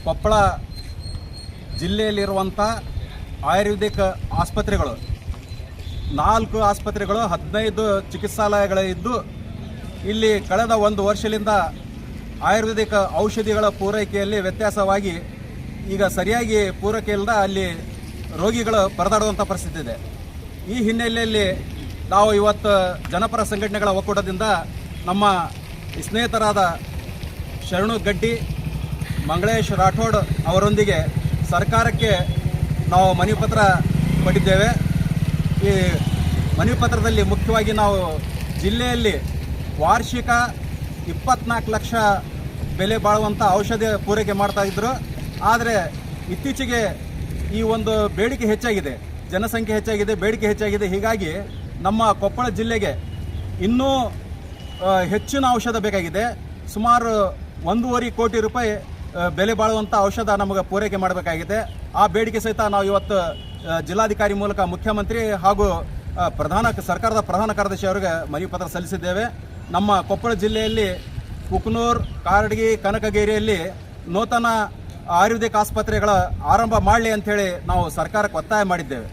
ಕೊಪ್ಪಳ ಜಿಲ್ಲೆಯಲ್ಲಿರುವಂಥ ಆಯುರ್ವೇದಿಕ್ ಆಸ್ಪತ್ರೆಗಳು 4 ಆಸ್ಪತ್ರೆಗಳು 15 ಚಿಕಿತ್ಸಾಲಯಗಳಿದ್ದು ಇಲ್ಲಿ ಕಳೆದ 1 ವರ್ಷದಿಂದ ಆಯುರ್ವೇದಿಕ್ ಔಷಧಿಗಳ ಪೂರೈಕೆಯಲ್ಲಿ ವ್ಯತ್ಯಾಸವಾಗಿ ಈಗ ಸರಿಯಾಗಿ ಪೂರೈಕೆ ಇಲ್ಲದ ಅಲ್ಲಿ ರೋಗಿಗಳು ಪರದಾಡುವಂಥ ಪರಿಸ್ಥಿತಿ ಇದೆ. ಈ ಹಿನ್ನೆಲೆಯಲ್ಲಿ ನಾವು ಇವತ್ತು ಜನಪರ ಸಂಘಟನೆಗಳ ಒಕ್ಕೂಟದಿಂದ ನಮ್ಮ ಸ್ನೇಹಿತರಾದ ಶರಣು ಗಡ್ಡಿ, ಮಂಗಳೇಶ್ ರಾಠೋಡ್ ಅವರೊಂದಿಗೆ ಸರ್ಕಾರಕ್ಕೆ ನಾವು ಮನವಿ ಪತ್ರ ಕೊಟ್ಟಿದ್ದೇವೆ. ಈ ಮನವಿ ಪತ್ರದಲ್ಲಿ ಮುಖ್ಯವಾಗಿ ನಾವು ಜಿಲ್ಲೆಯಲ್ಲಿ ವಾರ್ಷಿಕ 24 ಲಕ್ಷ ಬೆಲೆ ಬಾಳುವಂಥ ಔಷಧಿ ಪೂರೈಕೆ ಮಾಡ್ತಾಯಿದ್ರು. ಆದರೆ ಇತ್ತೀಚೆಗೆ ಈ ಒಂದು ಬೇಡಿಕೆ ಹೆಚ್ಚಾಗಿದೆ, ಜನಸಂಖ್ಯೆ ಹೆಚ್ಚಾಗಿದೆ, ಬೇಡಿಕೆ ಹೆಚ್ಚಾಗಿದೆ. ಹೀಗಾಗಿ ನಮ್ಮ ಕೊಪ್ಪಳ ಜಿಲ್ಲೆಗೆ ಇನ್ನೂ ಹೆಚ್ಚಿನ ಔಷಧ ಬೇಕಾಗಿದೆ. ಸುಮಾರು 1.5 ಕೋಟಿ ರೂಪಾಯಿ ಬೆಲೆ ಬಾಳುವಂಥ ಔಷಧ ನಮಗೆ ಪೂರೈಕೆ ಮಾಡಬೇಕಾಗಿದೆ. ಆ ಬೇಡಿಕೆ ಸಹಿತ ನಾವು ಇವತ್ತು ಜಿಲ್ಲಾಧಿಕಾರಿ ಮೂಲಕ ಮುಖ್ಯಮಂತ್ರಿ ಹಾಗೂ ಸರ್ಕಾರದ ಪ್ರಧಾನ ಕಾರ್ಯದರ್ಶಿ ಅವರಿಗೆ ಮನವಿ ಪತ್ರ ಸಲ್ಲಿಸಿದ್ದೇವೆ. ನಮ್ಮ ಕೊಪ್ಪಳ ಜಿಲ್ಲೆಯಲ್ಲಿ ಕುಕನೂರು, ಕಾರಟಗಿ, ಕನಕಗಿರಿಯಲ್ಲಿ ನೂತನ ಆಯುರ್ವೇದಿಕ್ ಆಸ್ಪತ್ರೆಗಳ ಆರಂಭ ಮಾಡಲಿ ಅಂಥೇಳಿ ನಾವು ಸರ್ಕಾರಕ್ಕೆ ಒತ್ತಾಯ ಮಾಡಿದ್ದೇವೆ.